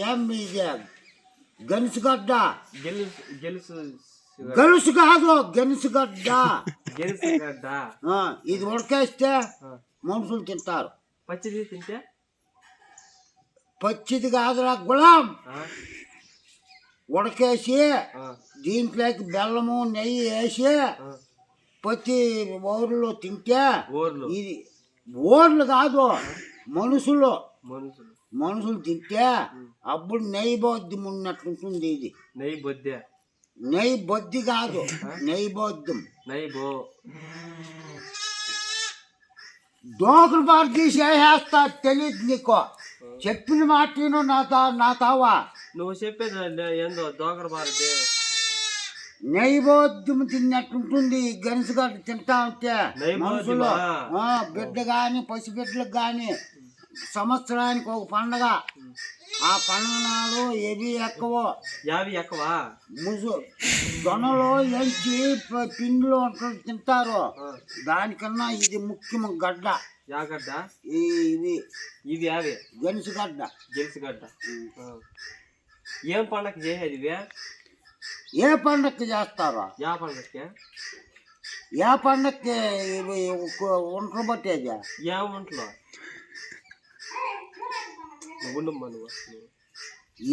ఏమి ఇది గెనుసుగడ్డ గెలుసు కాదు గెనుసుగడ్డ ఇది ఉడకేస్తే మనుషులు తింటారు. పచ్చిది తింటే పచ్చిది కాదురా గులాం. ఉడకేసి దీంట్లోకి బెల్లము నెయ్యి వేసి ప్రతి ఊర్లో తింటే ఇది ఊర్లు కాదు మనుషులు తింటే అప్పుడు నెయ్యి బొద్ది ఉన్నట్లుంటుంది. ఇది నెయ్యి బొద్ది కాదు నెయ్యి బొద్దం. డోకులు బాగా తీసి వేస్తా తెలియదు నీకు. చెప్పిన మాట నా తావా నువ్వు చెప్పేది ఏందో దోకరు బారది. నెయ్యి బొద్దుము తిన్నట్టుంటుంది గెనుసుగడ్డ తింటా ఉంటే. మనుషులు బిడ్డ గాని పసిబిడ్డలకు గాని సంవత్సరానికి ఒక పండగ. ఆ పండుగ నాడు ఏవి ఎక్కువ దొనలో ఎంచి పిండిలో తింటారు. దానికన్నా ఇది ముఖ్యం గడ్డ. ఇవి గెనుసుగడ్డ. ఏం పండగ చేసేది? ఏ పండగకి చేస్తారో? ఏ పండగకి ఒంటలు పట్టేది? ఏ ఒంట్లో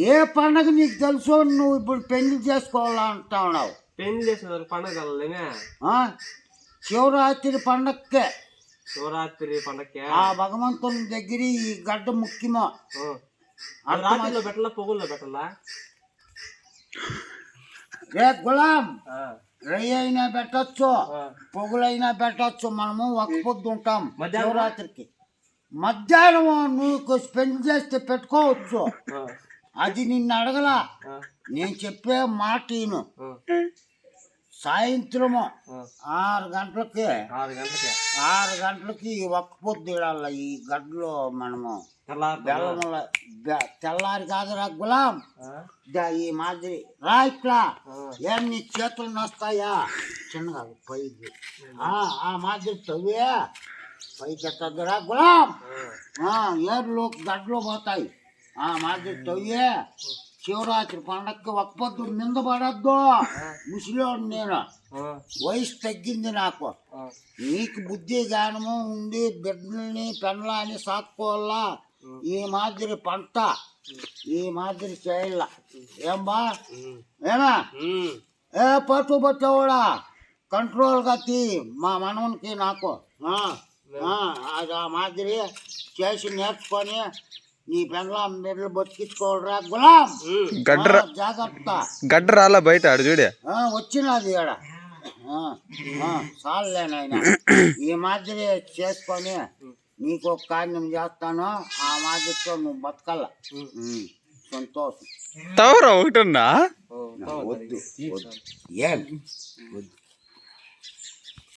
ఏ పండగ నీకు తెలుసు? నువ్వు ఇప్పుడు పెళ్లి చేసుకోవాలంటున్నావు. పెళ్లి చేసిన పండగ శివరాత్రి పండగకే. ఆ భగవంతుని దగ్గర ఈ గడ్డ ముఖ్యమో. రాత్రిలో పెట్టాలా పొగుల్లో పెట్టాలా? రే గులాం, రై అయినా పెట్టచ్చు పొగులైనా పెట్టచ్చు. మనము ఒక పొద్దు ఉంటాం శివరాత్రికి. మధ్యాహ్నం నువ్వు స్పెండ్ చేస్తే పెట్టుకోవచ్చు. అది నిన్ను అడగలా. నేను చెప్పే మాట విను. సాయంత్రము 6 గంటలకి ఒక్క పొద్దు ఇడాల. ఈ గడ్డలో మనము బెల్లముల తెల్లారి కాదురా గులాం. ఈ మాదిరి రా ఇట్లా. ఏం నీ చేతులు నొస్తాయా? చిన్నగా పైకి ఆ మాదిరి తవ్వే పైకి ఎత్తద్దురా గులాం. ఏర్లు గడ్డలో పోతాయి. ఆ మాదిరి తవ్వే. శివరాత్రి పండగకి ఒక్క పొద్దు నింద పడద్దు. ముసలివాడు నేను, వయసు తగ్గింది నాకు. నీకు బుద్ధి జ్ఞానము ఉండి బిడ్డల్ని పెండ్లాన్ని సాక్కోవాలా. ఈ మాదిరి పంట ఈ మాదిరి చేయాల. ఏమ్మా ఏమా పట్టు పట్టేవాడా కంట్రోల్గా తీ. మా మనవనికి నాకు అది ఆ మాదిరి చేసి నేర్చుకొని నీ పెండ్లాం బిడ్డలు బతికించుకోవాలరా గులాం. జాగ్రత్త. గడ్డ రాలా బయట ఆడు చూడే వచ్చినది ఆడ. చాలులేనాయన ఈ మాదిరి చేసుకొని నీకు ఒక కార్యం చేస్తాను. ఆ మాదిరితో నువ్వు బతకాల. సంతోషం. తవరా ఒకటన్నా వద్దు ఏం వద్దు.